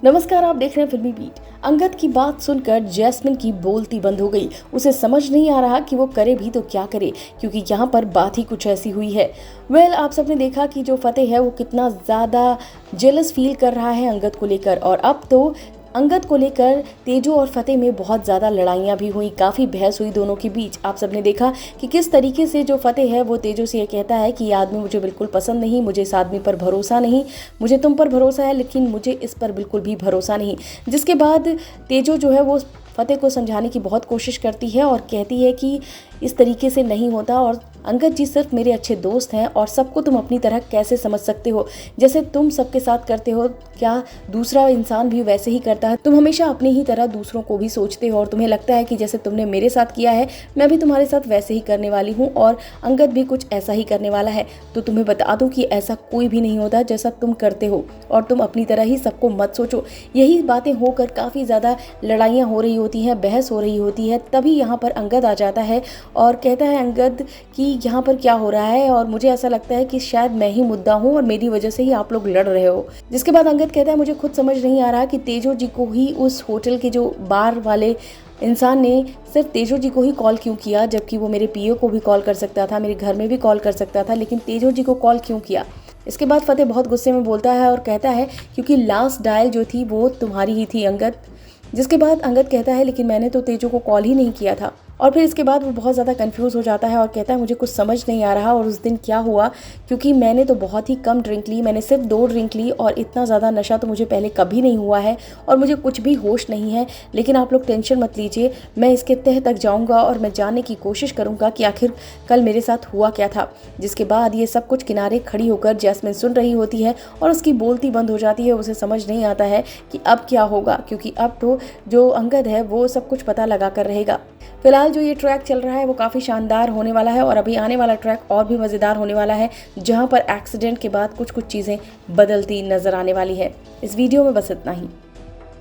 नमस्कार, आप देख रहे हैं फिल्मी बीट। अंगद की बात सुनकर जैस्मिन की बोलती बंद हो गई। उसे समझ नहीं आ रहा कि वो करे भी तो क्या करे, क्योंकि यहाँ पर बात ही कुछ ऐसी हुई है। आप सबने देखा कि जो फतेह है वो कितना ज़्यादा जेलस फील कर रहा है अंगद को लेकर, और अब तो अंगद को लेकर तेजो और फतेह में बहुत ज़्यादा लड़ाइयाँ भी हुई, काफ़ी बहस हुई दोनों के बीच। आप सबने देखा कि किस तरीके से जो फतेह है वो तेजो से ये कहता है कि ये आदमी मुझे बिल्कुल पसंद नहीं, मुझे इस आदमी पर भरोसा नहीं, मुझे तुम पर भरोसा है लेकिन मुझे इस पर बिल्कुल भी भरोसा नहीं। जिसके बाद तेजो जो है वो फतेह को समझाने की बहुत कोशिश करती है और कहती है कि इस तरीके से नहीं होता, और अंगद जी सिर्फ मेरे अच्छे दोस्त हैं और सबको तुम अपनी तरह कैसे समझ सकते हो। जैसे तुम सबके साथ करते हो, क्या दूसरा इंसान भी वैसे ही करता है? तुम हमेशा अपनी ही तरह दूसरों को भी सोचते हो और तुम्हें लगता है कि जैसे तुमने मेरे साथ किया है मैं भी तुम्हारे साथ वैसे ही करने वाली हूँ, और अंगद भी कुछ ऐसा ही करने वाला है। तो तुम्हें बता दूँ कि ऐसा कोई भी नहीं होता जैसा तुम करते हो, और तुम अपनी तरह ही सबको मत सोचो। यही बातें होकर काफ़ी ज़्यादा लड़ाइयाँ हो रही होती हैं, बहस हो रही होती है। तभी यहाँ पर अंगद आ जाता है और कहता है अंगद कि यहाँ पर क्या हो रहा है, और मुझे ऐसा लगता है कि शायद मैं ही मुद्दा हूँ और मेरी वजह से ही आप लोग लड़ रहे हो। जिसके बाद अंगद कहता है मुझे खुद समझ नहीं आ रहा कि तेजो जी को ही, उस होटल के जो बार वाले इंसान ने सिर्फ तेजो जी को ही कॉल क्यों किया, जबकि वो मेरे पीओ को भी कॉल कर सकता था, मेरे घर में भी कॉल कर सकता था, लेकिन तेजो जी को कॉल क्यों किया। इसके बाद फतेह बहुत गुस्से में बोलता है और कहता है क्योंकि लास्ट डायल जो थी वो तुम्हारी ही थी अंगद। जिसके बाद अंगद कहता है लेकिन मैंने तो तेजो को कॉल ही नहीं किया था। और फिर इसके बाद वो बहुत ज़्यादा कंफ्यूज हो जाता है और कहता है मुझे कुछ समझ नहीं आ रहा, और उस दिन क्या हुआ, क्योंकि मैंने तो बहुत ही कम ड्रिंक ली, मैंने सिर्फ 2 ड्रिंक ली, और इतना ज़्यादा नशा तो मुझे पहले कभी नहीं हुआ है और मुझे कुछ भी होश नहीं है। लेकिन आप लोग टेंशन मत लीजिए, मैं इसके तह तक जाऊँगा और मैं जानने की कोशिश करूँगा कि आखिर कल मेरे साथ हुआ क्या था। जिसके बाद ये सब कुछ किनारे खड़ी होकर जैस्मिन सुन रही होती है और उसकी बोलती बंद हो जाती है। उसे समझ नहीं आता है कि अब क्या होगा, क्योंकि अब तो जो अंगद है वो सब कुछ पता लगा कर रहेगा। फिलहाल जो ये ट्रैक चल रहा है वो काफ़ी शानदार होने वाला है, और अभी आने वाला ट्रैक और भी मज़ेदार होने वाला है, जहां पर एक्सीडेंट के बाद कुछ कुछ चीज़ें बदलती नज़र आने वाली है। इस वीडियो में बस इतना ही।